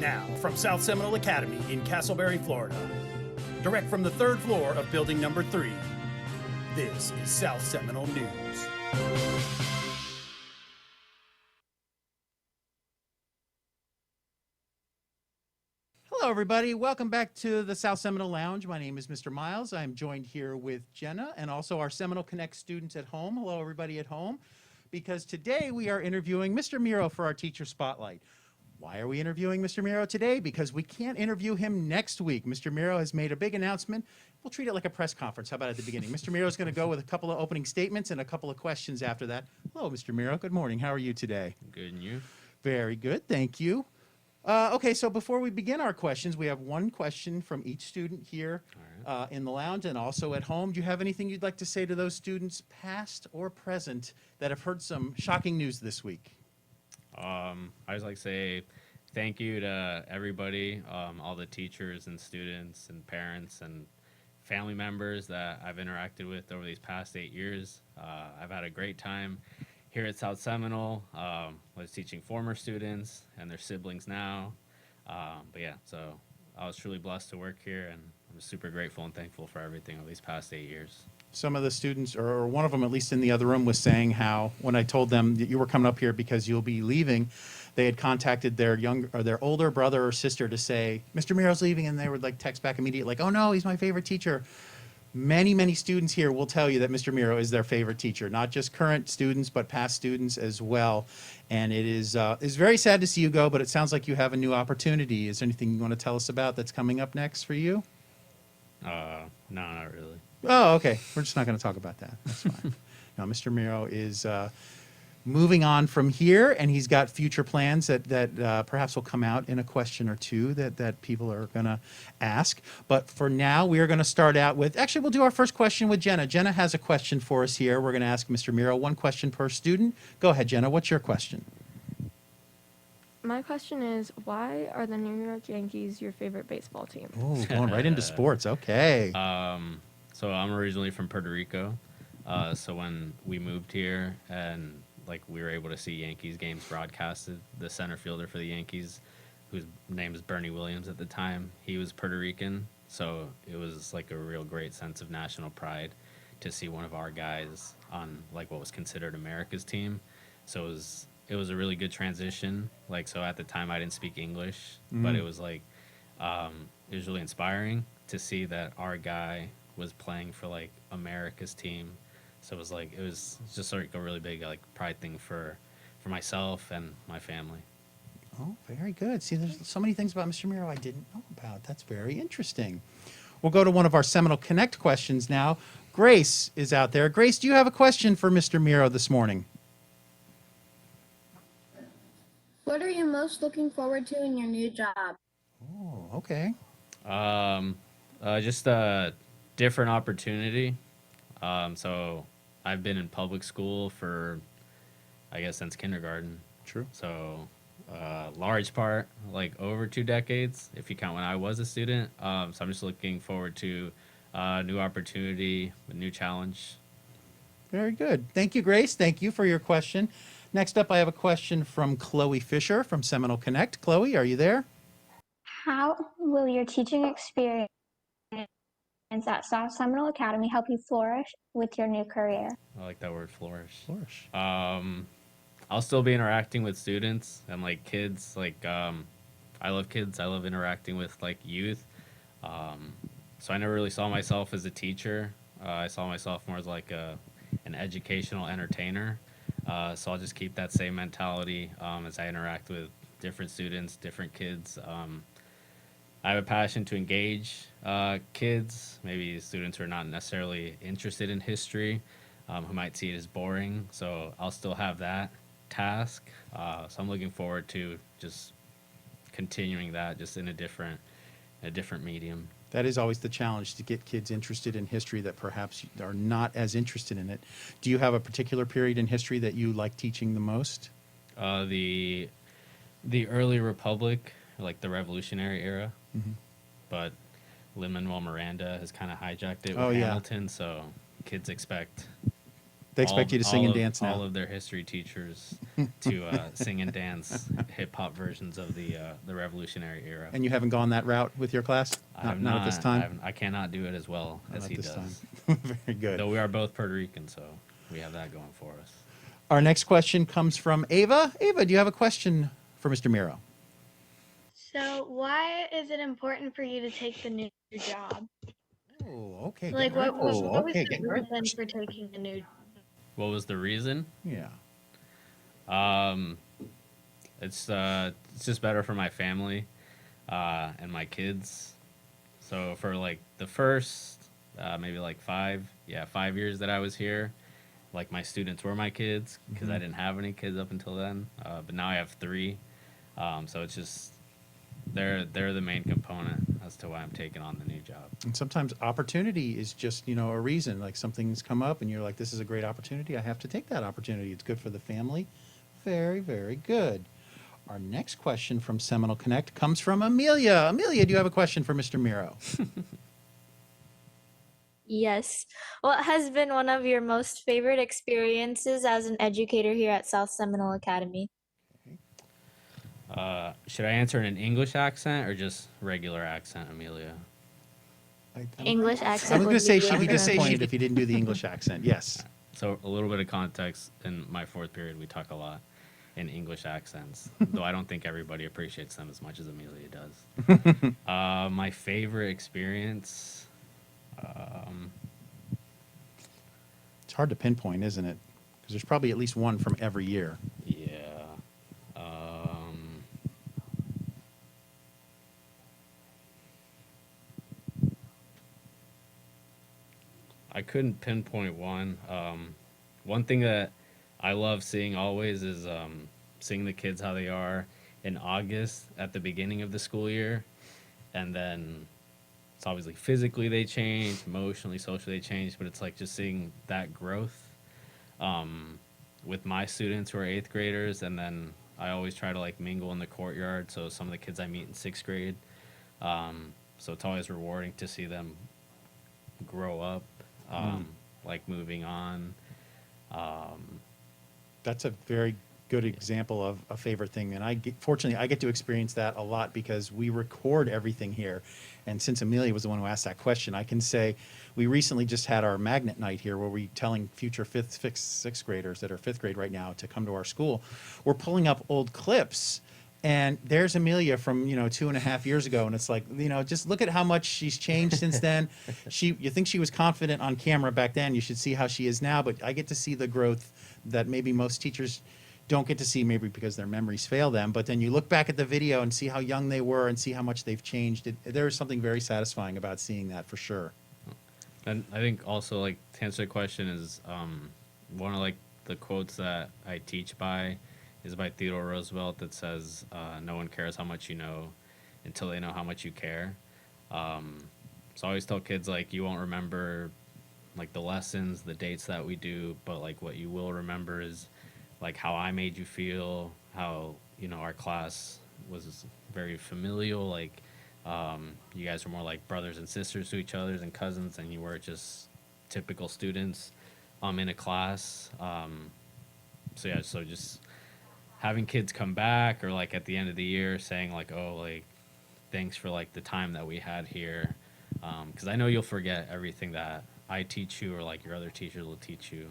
Now, from South Seminole Academy in Castleberry, Florida, direct from the third floor of building number 3, this is South Seminole News. Hello, everybody. Welcome back to the South Seminole Lounge. My name is Mr. Miles. I'm joined here with Jenna and also our Seminole Connect students at home. Hello, everybody at home. Because today we are interviewing Mr. Miro for our Teacher Spotlight. Why are we interviewing Mr. Miro today? Because we can't interview him next week. Mr. Miro has made a big announcement. We'll treat it like a press conference. How about at the beginning? Mr. Miro is going to go with a couple of opening statements and a couple of questions after that. Hello, Mr. Miro. Good morning. How are you today? Good, and you? Very good. Thank you. Okay, so before we begin our questions, we have one question from each student here in the lounge and also at home. Do you have anything you'd like to say to those students, past or present, that have heard some shocking news this week? I just like to say thank you to everybody, all the teachers and students and parents and family members that I've interacted with over these past 8 years. I've had a great time here at South Seminole. Was teaching former students and their siblings now. But yeah, so I was truly blessed to work here, and I'm super grateful and thankful for everything over these past 8 years. Some of the students, or one of them at least in the other room, was saying how when I told them that you were coming up here because you'll be leaving, they had contacted their their older brother or sister to say, Mr. Miro's leaving, and they would like text back immediately like, oh no, he's my favorite teacher. Many students here will tell you that Mr. Miro is their favorite teacher, not just current students, but past students as well. And it is very sad to see you go, but it sounds like you have a new opportunity. Is there anything you want to tell us about that's coming up next for you? No, not really. Oh, okay. We're just not going to talk about that. That's fine. No, Mr. Miro is moving on from here, and he's got future plans that perhaps will come out in a question or two that people are going to ask. But for now, we are going to start out with, actually, we'll do our first question with Jenna. Jenna has a question for us here. We're going to ask Mr. Miro one question per student. Go ahead, Jenna. What's your question? My question is, why are the New York Yankees your favorite baseball team? Oh, going right into sports. Okay. So I'm originally from Puerto Rico. So when we moved here and like we were able to see Yankees games broadcasted, the center fielder for the Yankees, whose name is Bernie Williams at the time, he was Puerto Rican. So it was like a real great sense of national pride to see one of our guys on like what was considered America's team. So it was a really good transition. Like, so at the time I didn't speak English, but it was like, it was really inspiring to see that our guy was playing for like America's team. So it was just like a really big like pride thing for myself and my family. Oh, very good. See, there's so many things about Mr. Miro I didn't know about. That's very interesting. We'll go to one of our Seminole Connect questions now. Grace is out there. Grace, do you have a question for Mr. Miro this morning? What are you most looking forward to in your new job? Oh, okay. Just a different opportunity. So I've been in public school for, I guess, since kindergarten. True. So large part, like over 2 decades, if you count when I was a student. So I'm just looking forward to a new opportunity, a new challenge. Very good. Thank you, Grace. Thank you for your question. Next up, I have a question from Chloe Fisher from Seminole Connect. Chloe, are you there? How will your teaching experience at South Seminole Academy help you flourish with your new career? I like that word, flourish. Flourish. I'll still be interacting with students and like kids. Like I love kids. I love interacting with like youth. So I never really saw myself as a teacher. I saw myself more as like an educational entertainer. So I'll just keep that same mentality as I interact with different students, different kids. I have a passion to engage kids, maybe students who are not necessarily interested in history, who might see it as boring. So I'll still have that task. So I'm looking forward to just continuing that, just in a different medium. That is always the challenge, to get kids interested in history that perhaps are not as interested in it. Do you have a particular period in history that you like teaching the most? The early Republic, like the Revolutionary era. Mm-hmm. But Lin-Manuel Miranda has kind of hijacked it with Oh, yeah. Hamilton, so kids expect They expect you to sing and dance now. All of their history teachers to sing and dance hip hop versions of the Revolutionary era. And you haven't gone that route with your class? I have Not at this time? I cannot do it as well Not as at he this does. time. Very good. Though we are both Puerto Rican, so we have that going for us. Our next question comes from Ava. Ava, do you have a question for Mr. Miro? So, why is it important for you to take the new job? Oh, okay. Like, Good what was question. the reason for taking the new? What was the reason? Yeah. It's just better for my family and my kids. So for like the first maybe like 5 years that I was here, like my students were my kids because I didn't have any kids up until then. But now I have 3, so it's just they're the main component as to why I'm taking on the new job. And sometimes opportunity is just, a reason. Like something's come up and you're like, this is a great opportunity. I have to take that opportunity. It's good for the family. Very, very good. Our next question from Seminole Connect comes from Amelia. Amelia, do you have a question for Mr. Miro? Yes. What has been one of your most favorite experiences as an educator here at South Seminole Academy? Should I answer in an English accent or just regular accent, Amelia? English I accent. was would going to say be she'd be preferred. disappointed if he didn't do the English accent. Yes. So a little bit of context. In my 4th period, we talk a lot in English accents, though I don't think everybody appreciates them as much as Amelia does. My favorite experience. It's hard to pinpoint, isn't it? Because there's probably at least one from every year. Yeah. I couldn't pinpoint one. One thing that I love seeing always is seeing the kids how they are in August at the beginning of the school year. And then it's obviously physically they change, emotionally, socially they change, but it's like just seeing that growth with my students who are 8th graders. And then I always try to like mingle in the courtyard. So some of the kids I meet in 6th grade. So it's always rewarding to see them grow up, like moving on. That's a very good example of a favorite thing. And fortunately, I get to experience that a lot because we record everything here. And since Amelia was the one who asked that question, I can say we recently just had our magnet night here where we're telling future 6th graders that are 5th grade right now to come to our school. We're pulling up old clips. And there's Amelia from, 2.5 years ago. And it's like, just look at how much she's changed since then. You think she was confident on camera back then. You should see how she is now. But I get to see the growth that maybe most teachers don't get to see, maybe because their memories fail them. But then you look back at the video and see how young they were and see how much they've changed. There is something very satisfying about seeing that for sure. And I think also, like, to answer the question is one of, like, the quotes that I teach by is by Theodore Roosevelt that says, no one cares how much you know until they know how much you care. So I always tell kids, like, you won't remember, like, the lessons, the dates that we do, but, like, what you will remember is, like, how I made you feel, how, our class was very familial, like, you guys were more like brothers and sisters to each other and cousins than you were just typical students in a class. So just having kids come back or like at the end of the year saying like, oh, like, thanks for like the time that we had here. Because I know you'll forget everything that I teach you or like your other teachers will teach you,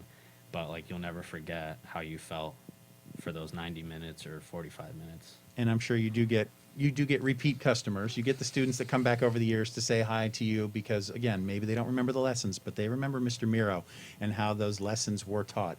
but like you'll never forget how you felt for those 90 minutes or 45 minutes. And I'm sure you do get repeat customers. You get the students that come back over the years to say hi to you because, again, maybe they don't remember the lessons, but they remember Mr. Miro and how those lessons were taught.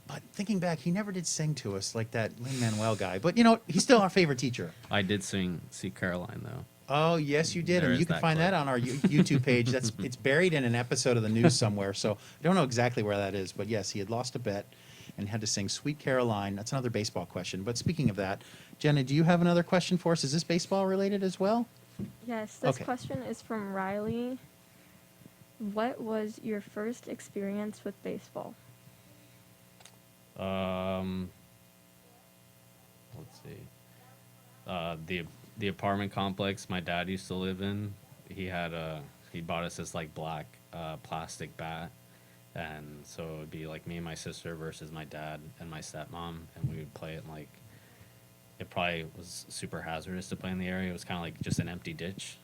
But thinking back, he never did sing to us like that Lin-Manuel guy. But, he's still our favorite teacher. I did sing See Caroline, though. Oh, yes, you did. There And is you can that find clip. that on our YouTube page. It's buried in an episode of the news somewhere. So I don't know exactly where that is. But, yes, he had lost a bet and had to sing Sweet Caroline. That's another baseball question. But speaking of that, Jenna, do you have another question for us? Is this baseball related as well? Yes, this Okay. question is from Riley. What was your first experience with baseball? Let's see. The apartment complex my dad used to live in, he bought us this like black plastic bat, And so it would be like me and my sister versus my dad and my stepmom, and we would play it like it probably was super hazardous to play in the area. It was kind of like just an empty ditch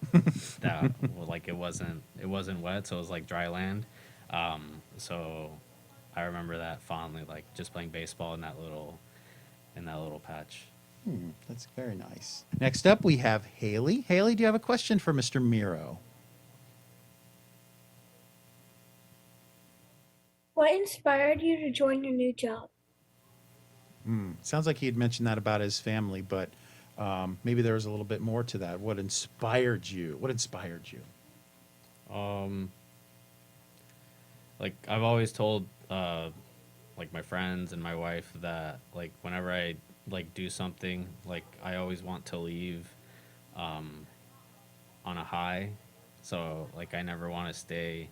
that well, like it wasn't wet, so it was like dry land. So I remember that fondly, like just playing baseball in that little patch. That's very nice. Next up, we have Haley. Haley, do you have a question for Mr. Miro? What inspired you to join your new job? Sounds like he had mentioned that about his family, but maybe there was a little bit more to that. What inspired you? What inspired you? Like I've always told like my friends and my wife that like whenever I like do something, like I always want to leave on a high. So like I never want to stay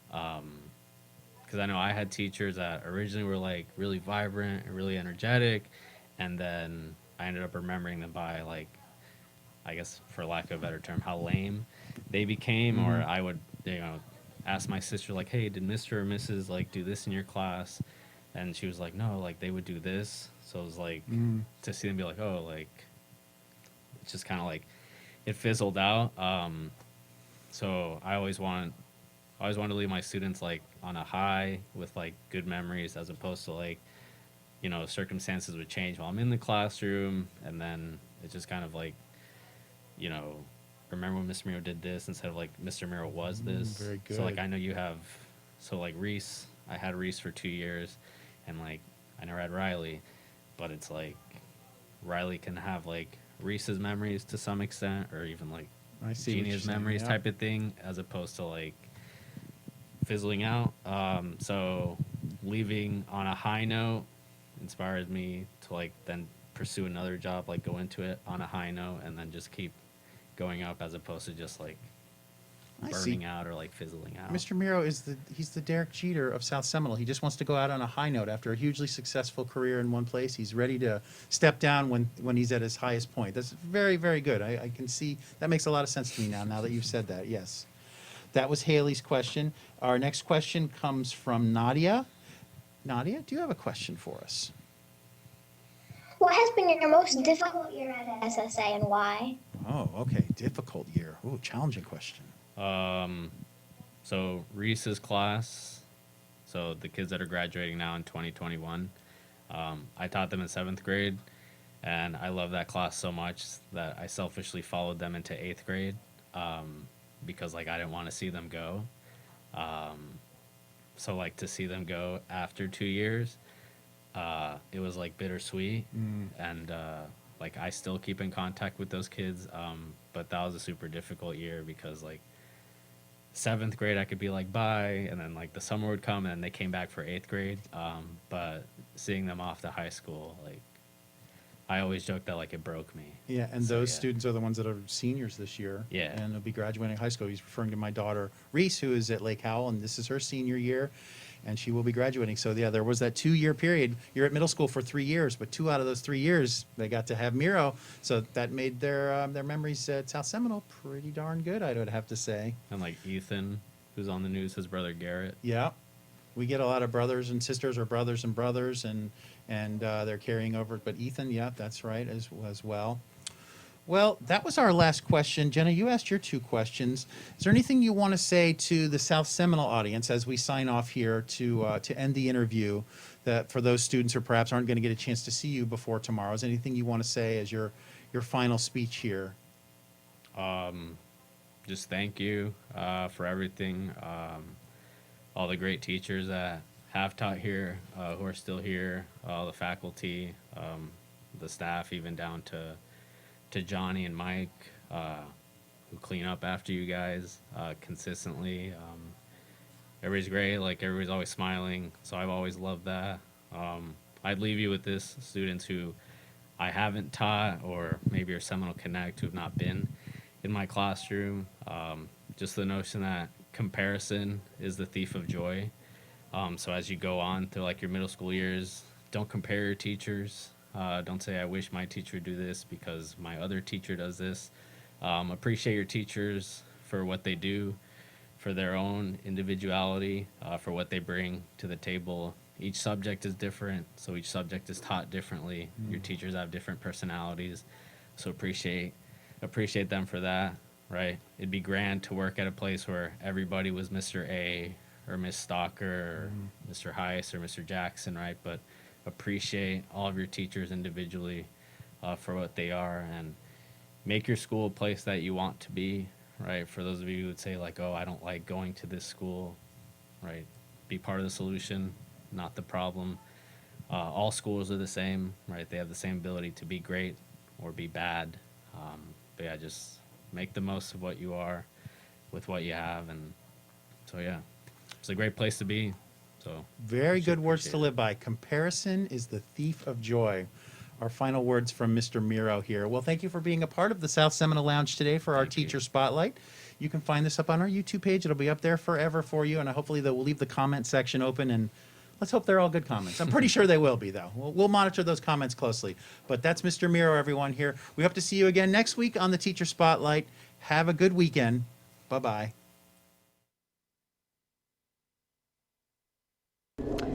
because I know I had teachers that originally were like really vibrant and really energetic, and then I ended up remembering them by like, I guess for lack of a better term, how lame they became. Or I would, ask my sister like, "Hey, did Mr. or Mrs. like do this in your class?" And she was like, "No, like they would do this." So it was like to see them be like, "Oh, like it's just kind of like it fizzled out." So I always want to leave my students like on a high with like good memories, as opposed to like, circumstances would change while I'm in the classroom, and then it's just kind of like, you know, remember when Mr. Miro did this instead of like Mr. Miro was this. Very good. So like I know you have, so like Reese, I had Reese for 2 years, and like I never had Riley, but it's like Riley can have like Reese's memories to some extent, or even like I see what you're Genia's saying, memories yeah. type of thing, as opposed to like fizzling out. So leaving on a high note inspires me to like then pursue another job, like go into it on a high note, and then just keep going up, as opposed to just like I see. burning out or like fizzling out. Mr. Miro he's the Derek Jeter of South Seminole. He just wants to go out on a high note after a hugely successful career in one place. He's ready to step down when he's at his highest point. That's very, very good. I can see that makes a lot of sense to me now that you've said that. Yes. That was Haley's question. Our next question comes from Nadia. Nadia, do you have a question for us? What has been your most difficult year at SSA and why? Oh, okay. Difficult year. Ooh, challenging question. So Reese's class, so the kids that are graduating now in 2021, I taught them in 7th grade, and I love that class so much that I selfishly followed them into 8th grade, because like I didn't want to see them go. So like to see them go after 2 years, it was like bittersweet, and like I still keep in contact with those kids, but that was a super difficult year because like 7th grade I could be like bye, and then like the summer would come and then they came back for 8th grade, but seeing them off to high school, like I always joke that like it broke me. Yeah, and So, those yeah. students are the ones that are seniors this year. Yeah. And they'll be graduating high school. He's referring to my daughter, Reese, who is at Lake Howell, and this is her senior year, and she will be graduating. So, yeah, there was that 2-year period. You're at middle school for 3 years, but 2 out of those 3 years, they got to have Miro. So that made their memories at South Seminole pretty darn good, I would have to say. And like Ethan, who's on the news, his brother Garrett. Yeah. We get a lot of brothers and sisters, or brothers and brothers, and they're carrying over. But Ethan, yeah, that's right, as well. Well, that was our last question. Jenna, you asked your 2 questions. Is there anything you want to say to the South Seminole audience as we sign off here to end the interview, that for those students who perhaps aren't going to get a chance to see you before tomorrow? Is there anything you want to say as your final speech here? Just thank you for everything. All the great teachers that have taught here, who are still here, all the faculty, the staff, even down to Johnny and Mike, who clean up after you guys consistently. Everybody's great. Like everybody's always smiling, so I've always loved that. I'd leave you with this: students who I haven't taught, or maybe are Seminole Connect, who have not been in my classroom. Just the notion that comparison is the thief of joy. So as you go on through like your middle school years, don't compare your teachers. Don't say, I wish my teacher would do this because my other teacher does this. Appreciate your teachers for what they do for their own individuality, for what they bring to the table. Each subject is different, so each subject is taught differently. Your teachers have different personalities, so appreciate them for that, right? It'd be grand to work at a place where everybody was Mr. A or Miss Stalker or Mr. Heiss or Mr. Jackson, right? But appreciate all of your teachers individually for what they are, and make your school a place that you want to be, right? For those of you who would say like, oh, I don't like going to this school, right? Be part of the solution, not the problem. All schools are the same, right? They have the same ability to be great or be bad. But yeah, just make the most of what you are with what you have. And so, yeah, it's a great place to be. So Very good words to appreciate live by. Comparison is the thief of joy. Our final words from Mr. Miro here. Well, thank you for being a part of the South Seminole Lounge today for our Thank you. Teacher Spotlight. You can find this up on our YouTube page. It'll be up there forever for you, and hopefully we'll leave the comment section open, and let's hope they're all good comments. I'm pretty sure they will be, though. We'll monitor those comments closely. But that's Mr. Miro, everyone, here. We hope to see you again next week on the Teacher Spotlight. Have a good weekend. Bye-bye.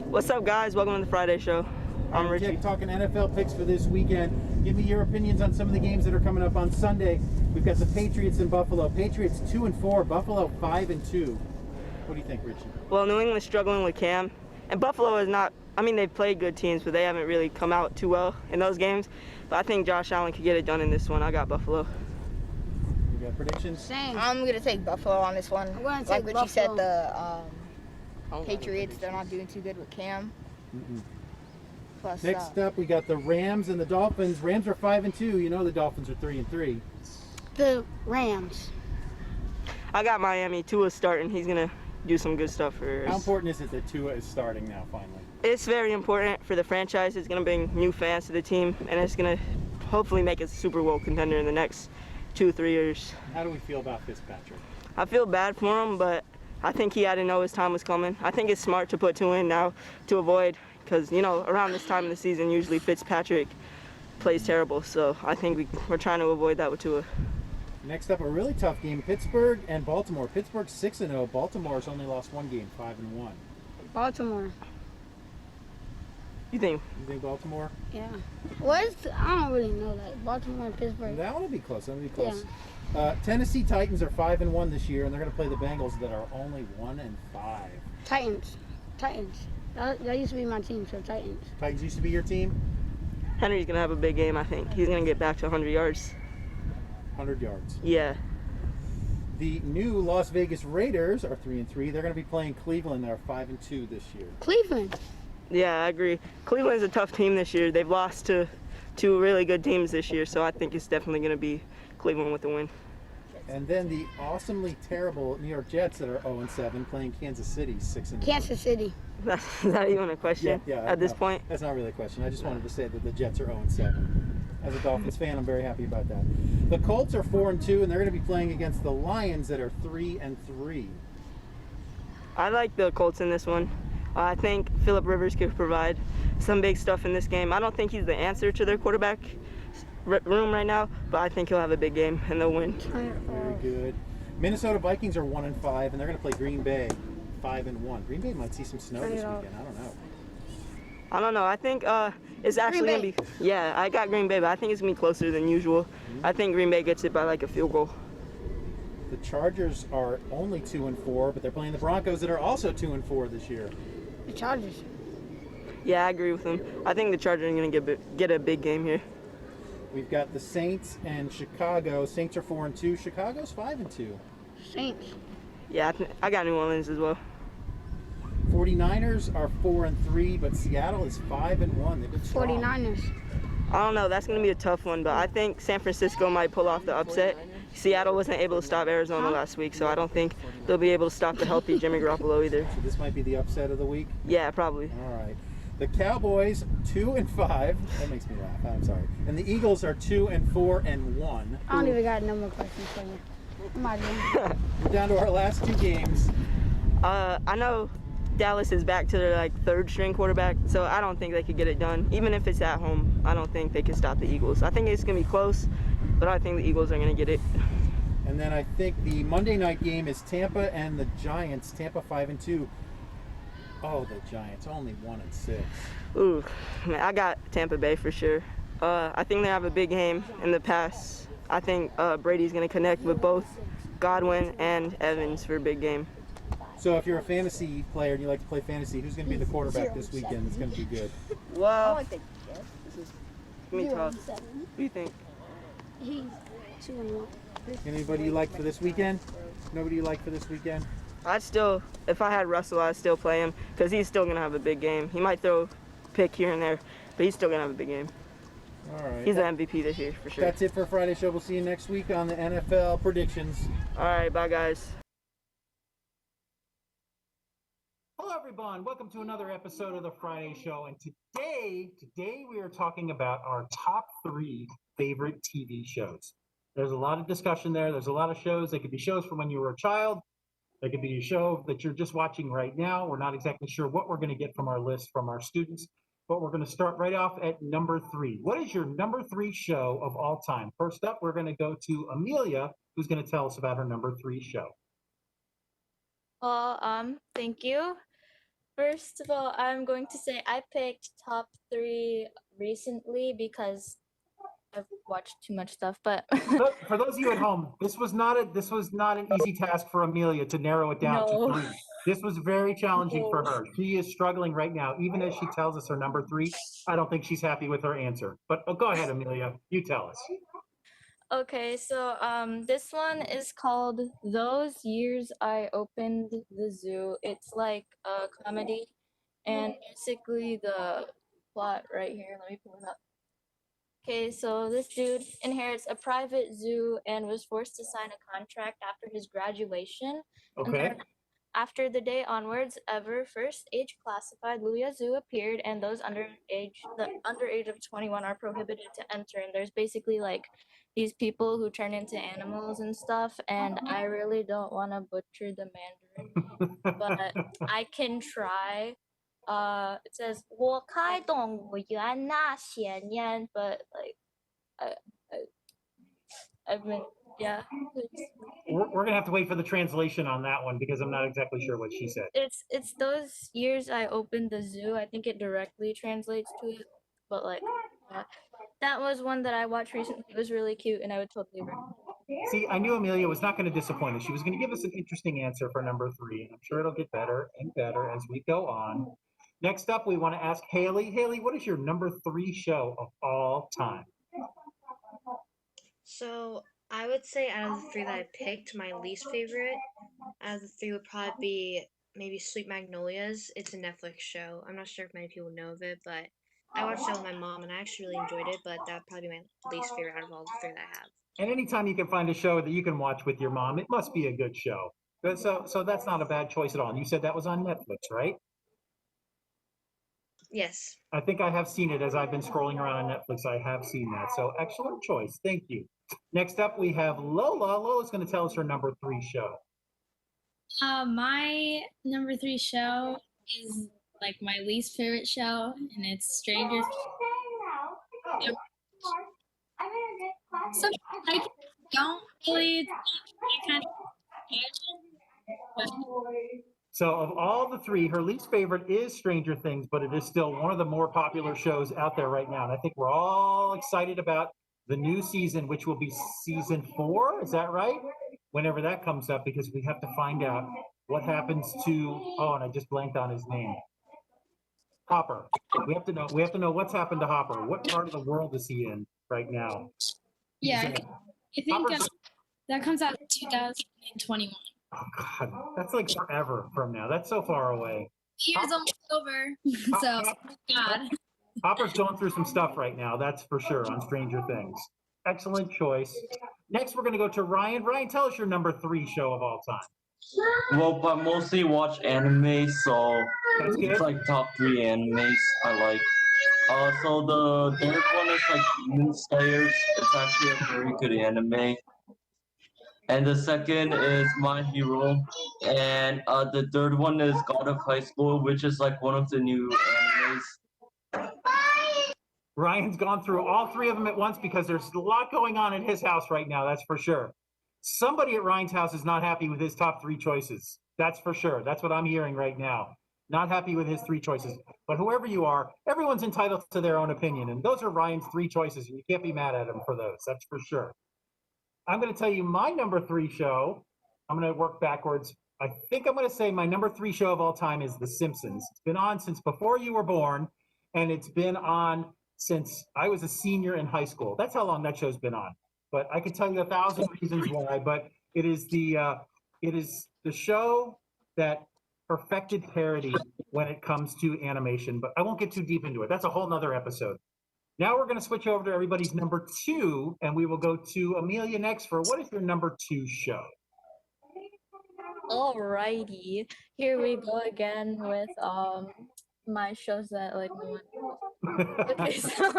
What's up, guys? Welcome to the Friday Show. I'm All right, Richie. Dick, talking NFL picks for this weekend. Give me your opinions on some of the games that are coming up on Sunday. We've got the Patriots in Buffalo. Patriots 2-4, Buffalo 5-2. What do you think, Richie? Well, New England's struggling with Cam, and Buffalo is not. I mean, they've played good teams, but they haven't really come out too well in those games. But I think Josh Allen could get it done in this one. I got Buffalo. You got predictions? Same. I'm gonna take Buffalo on this one. I'm gonna like take Richie said, Buffalo. the Patriots, they're not doing too good with Cam. Plus, Next up, we got the Rams and the Dolphins. Rams are 5-2. You know the Dolphins are 3-3. The Rams. I got Miami. Tua's starting. He's gonna do some good stuff for How us. important is it that Tua is starting now, finally? It's very important for the franchise. It's gonna bring new fans to the team, and it's gonna hopefully make us a Super Bowl contender in the next 2-3 years. How do we feel about Fitzpatrick? I feel bad for him, but I think he had to know his time was coming. I think it's smart to put Tua in now to avoid, because, you know, around this time of the season, usually Fitzpatrick plays terrible. So I think we're trying to avoid that with Tua. Next up, a really tough game, Pittsburgh and Baltimore. Pittsburgh 6-0. Baltimore's only lost one game, 5-1. Baltimore. You think? You think Baltimore? Yeah. What is? I don't really know that. Baltimore and Pittsburgh. That one will be close. That'll be close. Tennessee Titans are 5-1 this year, and they're going to play the Bengals that are only 1-5. Titans. That used to be my team, so Titans. Titans used to be your team? Henry's going to have a big game, I think. He's going to get back to 100 yards. 100 yards. Yeah. The new Las Vegas Raiders are 3-3. They're going to be playing Cleveland. They're 5-2 this year. Cleveland. Yeah, I agree. Cleveland's a tough team this year. They've lost to two really good teams this year, so I think it's definitely going to be Cleveland with the win. And then the awesomely terrible New York Jets that are 0-7 playing Kansas City 6-1. Kansas City. That's not even a question at this point. That's not really a question. I just wanted to say that the Jets are 0-7. As a Dolphins fan, I'm very happy about that. The Colts are 4-2, and they're going to be playing against the Lions that are 3-3. I like the Colts in this one. I think Phillip Rivers could provide some big stuff in this game. I don't think he's the answer to their quarterback room right now, but I think he'll have a big game and they'll win. Very good. Minnesota Vikings are 1-5, and they're going to play Green Bay 5-1. Green Bay might see some snow this weekend. I don't know. I don't know. I think it's actually going to be... Yeah, I got Green Bay, but I think it's going to be closer than usual. I think Green Bay gets it by like a field goal. The Chargers are only 2-4, but they're playing the Broncos that are also 2-4 this year. The Chargers. Yeah, I agree with him. I think the Chargers are going to get a big game here. We've got the Saints and Chicago. Saints are 4-2. Chicago's 5-2. Saints. Yeah, I got New Orleans as well. 49ers are 4-3, but Seattle is 5-1. They've been strong. 49ers. I don't know. That's going to be a tough one, but I think San Francisco might pull off the upset. Seattle wasn't able to stop Arizona last week, so I don't think they'll be able to stop the healthy Jimmy Garoppolo either. So this might be the upset of the week? Yeah, probably. All right. The Cowboys 2-5. That makes me laugh. I'm sorry. And the Eagles are 2-4 and 1. I don't even got no more questions for you. I'm out of here. We're down to our last two games. I know Dallas is back to their third string quarterback, so I don't think they could get it done. Even if it's at home, I don't think they can stop the Eagles. I think it's gonna be close, but I think the Eagles are gonna get it. And then I think the Monday night game is Tampa and the Giants. Tampa 5-2. Oh, the Giants only 1-6. Ooh, man, I got Tampa Bay for sure. I think they have a big game in the pass. I think Brady's going to connect with both Godwin and Evans for a big game. So if you're a fantasy player and you like to play fantasy, who's going to be the quarterback this weekend? It's going to be good. Well, this is going to be tough. What do you think? He's 2-1. Anybody you like for this weekend? Nobody you like for this weekend? I'd still, if I had Russell, I'd still play him because he's still going to have a big game. He might throw a pick here and there, but he's still going to have a big game. All right. He's the MVP this year for sure. That's it for Friday Show. We'll see you next week on the NFL predictions. All right, bye, guys. Hello, everyone. Welcome to another episode of the Friday Show. And today we are talking about our top 3 favorite TV shows. There's a lot of discussion there. There's a lot of shows. They could be shows from when you were a child. They could be a show that you're just watching right now. We're not exactly sure what we're going to get from our list from our students, but we're going to start right off at number 3. What is your number 3 show of all time? First up, we're going to go to Amelia, who's going to tell us about her number 3 show. Well, thank you. First of all, I'm going to say I picked top 3 recently because I've watched too much stuff, but For those of you at home, this was not an easy task for Amelia to narrow it down No. to 3. This was very challenging for her. She is struggling right now. Even as she tells us her number 3, I don't think she's happy with her answer. But go ahead, Amelia. You tell us. okay, so this one is called Those Years I Opened the Zoo. It's like a comedy, and basically the plot right here, let me pull it up. Okay, so this dude inherits a private zoo and was forced to sign a contract after his graduation. And Okay. then after the day onwards, ever first age classified Luya Zoo appeared, and those under age of 21 are prohibited to enter. And there's basically like these people who turn into animals and stuff. And I really don't want to butcher the Mandarin, but I can try. It says 我开动我原那显念, but like I've been, yeah. We're going to have to wait for the translation on that one because I'm not exactly sure what she said. It's those years I opened the zoo. I think it directly translates to it, but like that was one that I watched recently. It was really cute, and I would totally recommend. See, I knew Amelia was not going to disappoint us. She was going to give us an interesting answer for number 3, and I'm sure it'll get better and better as we go on. Next up, we want to ask Haley. Haley, what is your number 3 show of all time? So I would say out of the 3 that I picked, my least favorite out of the 3 would probably be maybe Sweet Magnolias. It's a Netflix show. I'm not sure if many people know of it, but I watched it with my mom and I actually really enjoyed it, but that would probably be my least favorite out of all the 3 that I have. And anytime you can find a show that you can watch with your mom, it must be a good show. So that's not a bad choice at all. And you said that was on Netflix, right? Yes. I think I have seen it as I've been scrolling around on Netflix. I have seen that. So excellent choice. Thank you. Next up, we have Lola. Lola's going to tell us her number 3 show. My number 3 show is like my least favorite show, and it's Stranger Things. So I don't really kind of. So of all the 3, her least favorite is Stranger Things, but it is still one of the more popular shows out there right now. And I think we're all excited about the new season, which will be season 4. Is that right? Whenever that comes up, because we have to find out what happens to, and I just blanked on his name. Hopper. We have to know what's happened to Hopper. What part of the world is he in right now? Yeah, I think that comes out in 2021. Oh God, that's like forever from now. That's so far away. The year's almost over, so God. Hopper's going through some stuff right now, that's for sure, on Stranger Things. Excellent choice. Next, we're going to go to Ryan. Ryan, tell us your number 3 show of all time. Well, I mostly watch anime, so it's like top 3 animes I like. So the third one is like Demon Slayers. It's actually a very good anime. And the second is My Hero. And the third one is God of High School, which is like one of the new animes. Ryan's gone through all 3 of them at once because there's a lot going on in his house right now, that's for sure. Somebody at Ryan's house is not happy with his top 3 choices. That's for sure. That's what I'm hearing right now. Not happy with his 3 choices. But whoever you are, everyone's entitled to their own opinion. And those are Ryan's 3 choices, and you can't be mad at him for those. That's for sure. I'm going to tell you my number 3 show. I'm going to work backwards. I think I'm going to say my number 3 show of all time is The Simpsons. It's been on since before you were born, and it's been on since I was a senior in high school. That's how long that show's been on. But I could tell you 1,000 reasons why. But it is the show that perfected parody when it comes to animation. But I won't get too deep into it. That's a whole nother episode. Now we're going to switch over to everybody's number 2, and we will go to Amelia next for what is your number 2 show? Alrighty, here we go again with my shows that like no one knows. Okay, so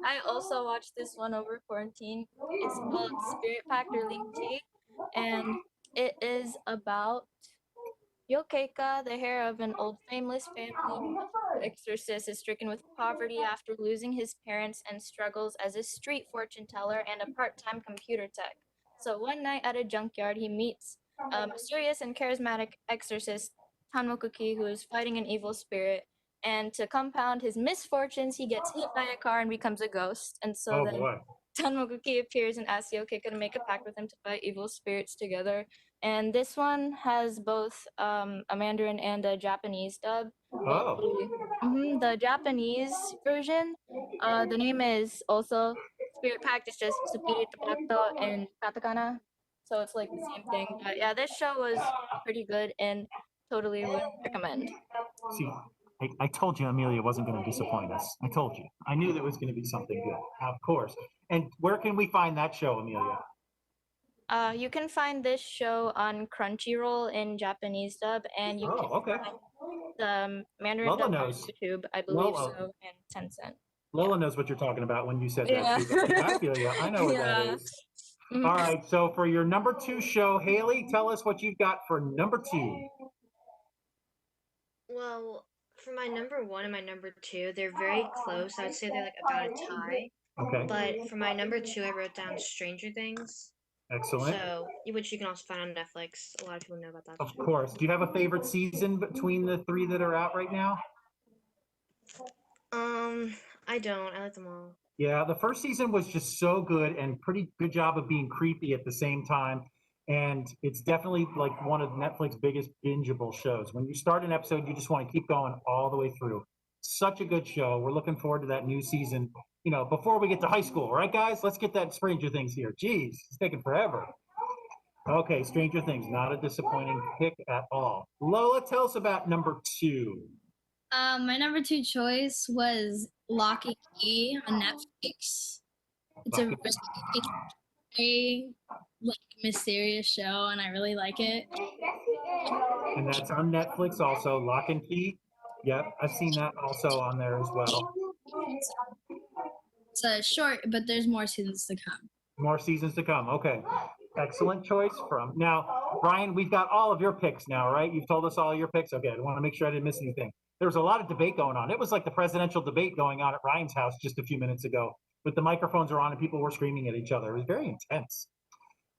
I also watched this one over quarantine. It's called Spirit Factor Link Tea, and it is about Yokeika, the heir of an old fameless family exorcist, is stricken with poverty after losing his parents and struggles as a street fortune teller and a part-time computer tech. So one night at a junkyard, he meets a mysterious and charismatic exorcist, Tanmokuki, who is fighting an evil spirit. And to compound his misfortunes, he gets hit by a car and becomes a ghost. And so then Tanmokuki appears and asks Yokeika to make a pact with him to fight evil spirits together. And this one has both a Mandarin and a Japanese dub. The Japanese version, the name is also Spirit Pact. It's just Spirit Pacto and Katakana. So it's like the same thing. But yeah, this show was pretty good and totally would recommend. See, I told you Amelia wasn't going to disappoint us. I told you. I knew there was going to be something good, of course. And where can we find that show, Amelia? You can find this show on Crunchyroll in Japanese dub, and you can find the Mandarin Lola dub on knows. YouTube, I believe so, and Tencent. Lola knows what you're talking about when you said that. Too. Yeah, I feel you. I know what that is. All right, so for your number 2 show, Haley, tell us what you've got for number 2. Well, for my number 1 and my number 2, they're very close. I would say they're like about a tie. Okay. But for my number 2, I wrote down Stranger Things. Excellent. So, which you can also find on Netflix. A lot of people know about that. Of course. Do you have a favorite season between the 3 that are out right now? I don't. I like them all. Yeah, the first season was just so good and pretty good job of being creepy at the same time. And it's definitely like one of Netflix's biggest bingeable shows. When you start an episode, you just want to keep going all the way through. Such a good show. We're looking forward to that new season, you know, before we get to high school, right, guys? Let's get that Stranger Things here. Jeez, it's taking forever. Okay, Stranger Things, not a disappointing pick at all. Lola, tell us about number 2. My number 2 choice was Lock and Key on Netflix. It's a very like mysterious show, and I really like it. And that's on Netflix also, Lock and Key. Yep, I've seen that also on there as well. It's a short, but there's more seasons to come. More seasons to come. Okay. Excellent choice from. Now, Brian, we've got all of your picks now, right? You've told us all your picks. Okay, I want to make sure I didn't miss anything. There was a lot of debate going on. It was like the presidential debate going on at Ryan's house just a few minutes ago. But the microphones are on and people were screaming at each other. It was very intense.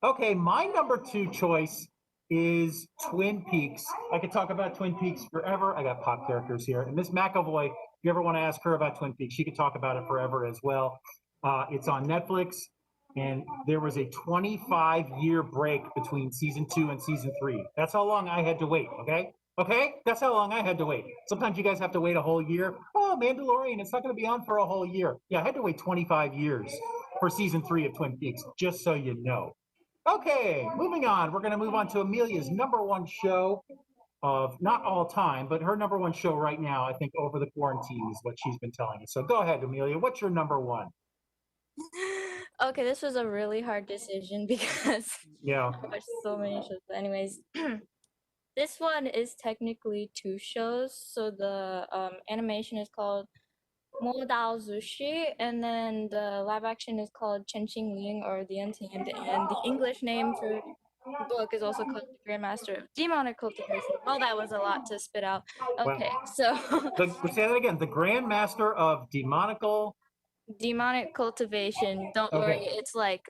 Okay, my number 2 choice is Twin Peaks. I could talk about Twin Peaks forever. I got pop characters here. And Miss McAvoy, if you ever want to ask her about Twin Peaks, she could talk about it forever as well. It's on Netflix, and there was a 25-year break between season 2 and season 3. That's how long I had to wait, okay? Okay? That's how long I had to wait. Sometimes you guys have to wait a whole year. Oh, Mandalorian, it's not going to be on for a whole year. Yeah, I had to wait 25 years for season 3 of Twin Peaks, just so you know. Okay, moving on. We're going to move on to Amelia's number 1 show of not all time, but her number 1 show right now, I think over the quarantine is what she's been telling us. So go ahead, Amelia. What's your number 1? Okay, this was a really hard decision because I watched so many shows. But anyways, this one is technically 2 shows. So the animation is called Modao Zushi, and then the live action is called Chen Qing Ling, or The Untamed, and the English name for the book is also called The Grandmaster of Demonic Cultivation. Well, that was a lot to spit out. Okay, so say that again. The Grandmaster of Demonic Cultivation. Don't worry, it's like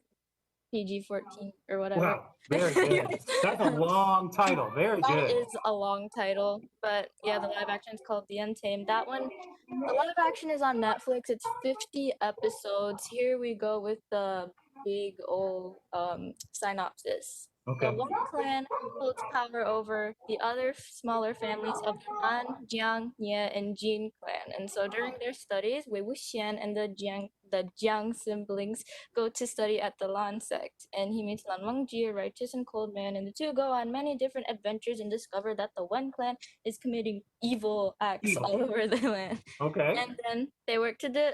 PG-14 or whatever. Wow, very good. That's a long title. Very That good. is a long title, but yeah, the live action is called The Untamed. That one, the live action is on Netflix. It's 50 episodes. Here we go with the big old synopsis. Okay. The one clan holds power over the other smaller families of the Han, Jiang, Ye, and Jin clan. And so during their studies, Wei Wuxian and the Jiang siblings go to study at the Lan sect. And he meets Lan Wangji, a righteous and cold man, and the two go on many different adventures and discover that the one clan is committing evil acts all over the land. Okay. And then they work to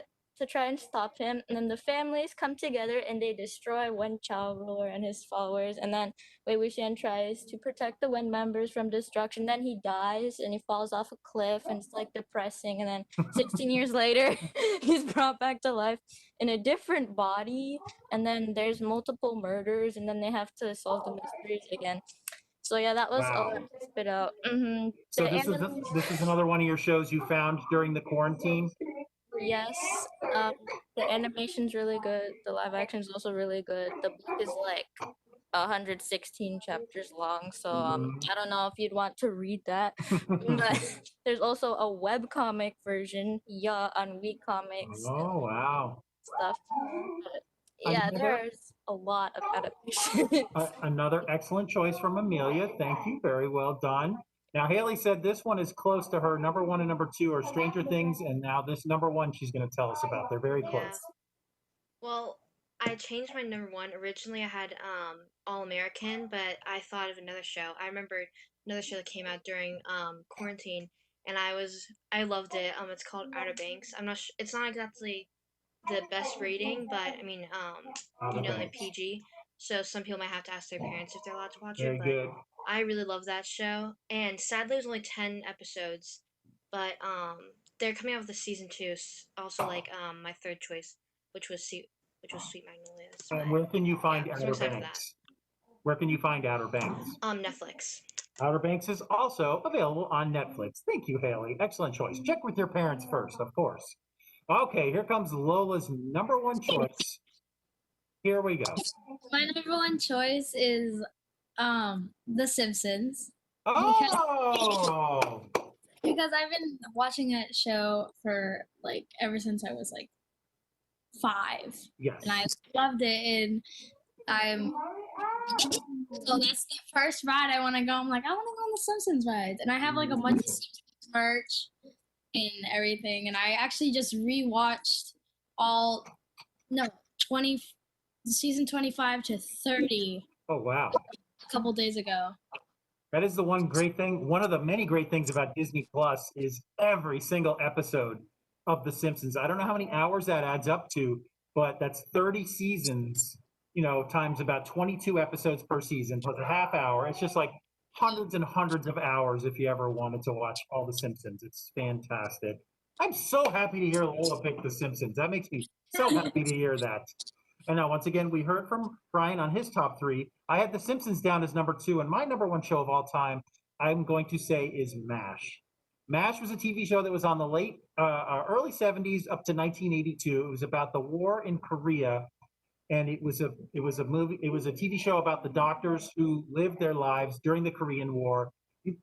try and stop him. And then the families come together and they destroy Wen Chao ruler and his followers. And then Wei Wuxian tries to protect the Wen members from destruction. Then he dies and he falls off a cliff and it's like depressing. And then 16 years later, he's brought back to life in a different body. And then there's multiple murders and then they have to solve the mysteries again. So yeah, that was all I had to spit out. So this is another one of your shows you found during the quarantine? Yes, the animation's really good. The live action's also really good. The book is like 116 chapters long, so I don't know if you'd want to read that. But there's also a webcomic version, on WeComics. Oh, wow. Stuff. But yeah, there's a lot of adaptations. Another excellent choice from Amelia. Thank you. Very well done. Now, Haley said this one is close to her. Number 1 and number 2 are Stranger Things, and now this number 1 she's going to tell us about. They're very close. Well, I changed my number 1. Originally, I had All American, but I thought of another show. I remembered another show that came out during quarantine, and I loved it. It's called Outer Banks. I'm not sure. It's not exactly the best rating, but I mean, like PG. So some people might have to ask their parents if they're allowed to watch it. But good. I really love that show, and sadly, it was only 10 episodes. But they're coming out with the season 2. Also, like my third choice, which was Sweet Magnolias. And where can you find Outer Banks? Where can you find Outer Banks? Netflix. Outer Banks is also available on Netflix. Thank you, Haley. Excellent choice. Check with your parents first, of course. Okay, here comes Lola's number 1 choice. Here we go. My number 1 choice is The Simpsons. Oh! Because I've been watching that show for like ever since I was like 5. Yes. And I loved it, and so that's the first ride I want to go. I'm like, I want to go on the Simpsons ride, and I have like a bunch of Simpsons merch and everything. And I actually just rewatched season 25 to 30. Oh, wow. A couple days ago. That is the one great thing. One of the many great things about Disney Plus is every single episode of The Simpsons. I don't know how many hours that adds up to, but that's 30 seasons, times about 22 episodes per season plus a half hour. It's just like hundreds and hundreds of hours if you ever wanted to watch all The Simpsons. It's fantastic. I'm so happy to hear Lola pick The Simpsons. That makes me so happy to hear that. And now, once again, we heard from Brian on his top 3. I had The Simpsons down as number 2, and my number 1 show of all time, I'm going to say, is MASH. MASH was a TV show that was on the early 70s up to 1982. It was about the war in Korea, and it was a TV show about the doctors who lived their lives during the Korean War.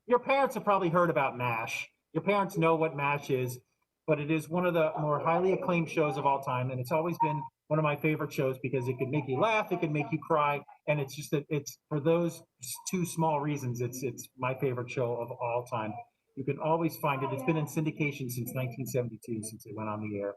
Your parents have probably heard about MASH. Your parents know what MASH is, but it is one of the more highly acclaimed shows of all time, and it's always been one of my favorite shows because it could make you laugh, it could make you cry, and it's just that it's for those 2 small reasons. It's my favorite show of all time. You can always find it. It's been in syndication since 1972, since it went on the air.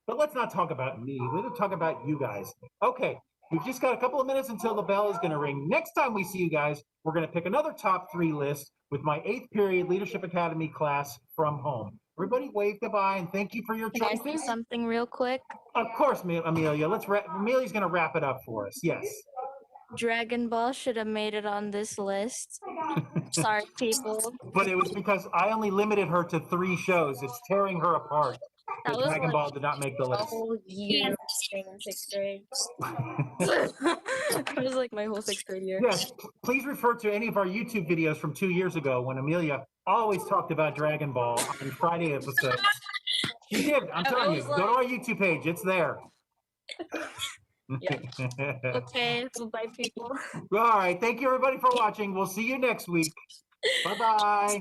But let's not talk about me. Let's talk about you guys. Okay, we've just got a couple of minutes until the bell is going to ring. Next time we see you guys, we're going to pick another top 3 list with my 8th period Leadership Academy class from home. Everybody wave goodbye and thank you for your choices. Can I say something real quick? Of course, Amelia. Amelia's going to wrap it up for us. Yes. Dragon Ball should have made it on this list. Sorry, people. But it was because I only limited her to 3 shows. It's tearing her apart. That was Dragon Ball did not make the list. A whole year in 6th grade. It was like my whole 6th grade year. Yes, please refer to any of our YouTube videos from 2 years ago when Amelia always talked about Dragon Ball on Friday episodes. She did. I'm telling you. Go to our YouTube page. It's there. Yeah. Okay. Bye, people. All right. Thank you, everybody, for watching. We'll see you next week. Bye-bye.